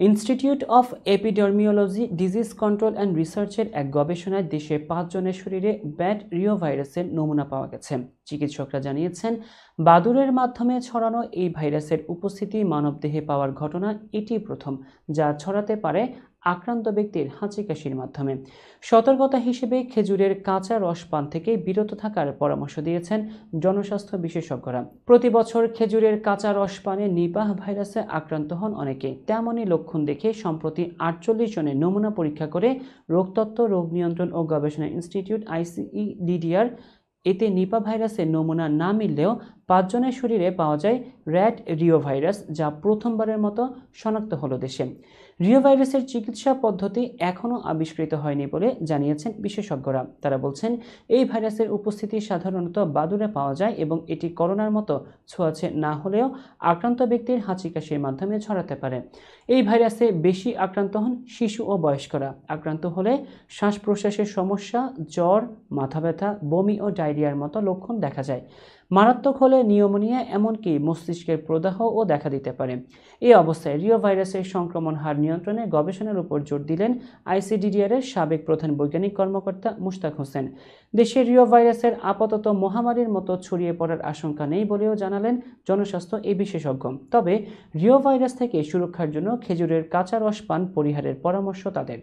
Institute of epidemiology disease control and রিসার্চের এক গবেষণায় দেশে ৫ জনের শরীরে ব্যাড রিও ভাইরাসের নমুনা পাওয়া গেছে। চিকিৎসকরা জানিয়েছেন, বাদুড়ের মাধ্যমে ছড়ানো এই ভাইরাসের উপস্থিতি মানবদেহে পাওয়ার ঘটনা এটি প্রথম, যা ছড়াতে পারে আক্রান্ত ব্যক্তির হাঁচি কাশির মাধ্যমে। সতর্কতা হিসেবে খেজুরের কাঁচা রস পান থেকে বিরত থাকার পরামর্শ দিয়েছেন জনস্বাস্থ্য বিশেষজ্ঞরা। প্রতি বছর খেজুরের কাঁচা রস পানে নিপাহ ভাইরাসে আক্রান্ত হন অনেকে। তেমনই লক্ষণ দেখে সম্প্রতি ৪৮ জনের নমুনা পরীক্ষা করে রোগতত্ত্ব, রোগ নিয়ন্ত্রণ ও গবেষণা ইনস্টিটিউট ICEDDR এতে নিপাহ ভাইরাসের নমুনা না মিললেও ৫ জনের শরীরে পাওয়া যায় র্যাট রিও ভাইরাস, যা প্রথমবারের মতো শনাক্ত হলো দেশে। রিও ভাইরাসের চিকিৎসা পদ্ধতি এখনও আবিষ্কৃত হয়নি বলে জানিয়েছেন বিশেষজ্ঞরা। তারা বলছেন, এই ভাইরাসের উপস্থিতি সাধারণত বাদুড়ে পাওয়া যায় এবং এটি করোনার মতো ছোঁয়াচে না হলেও আক্রান্ত ব্যক্তির হাঁচি কাশির মাধ্যমে ছড়াতে পারে। এই ভাইরাসে বেশি আক্রান্ত হন শিশু ও বয়স্করা। আক্রান্ত হলে শ্বাস প্রশ্বাসের সমস্যা, জ্বর, মাথা ব্যথা, বমি ও ডায়রিয়ার মতো লক্ষণ দেখা যায়। মারাত্মক হলে নিউমোনিয়া, এমনকি মস্তিষ্কের প্রদাহও দেখা দিতে পারে। এই অবস্থায় রিও ভাইরাসের সংক্রমণ হার নিয়ন্ত্রণে গবেষণার উপর জোর দিলেন ICDDR এর সাবেক প্রধান বৈজ্ঞানিক কর্মকর্তা মুশতাক হোসেন। দেশে রিও ভাইরাসের আপাতত মহামারীর মতো ছড়িয়ে পড়ার আশঙ্কা নেই বলেও জানালেন জনস্বাস্থ্য এই বিশেষজ্ঞ। তবে রিও ভাইরাস থেকে সুরক্ষার জন্য খেজুরের কাঁচা রস পান পরিহারের পরামর্শ তাদের।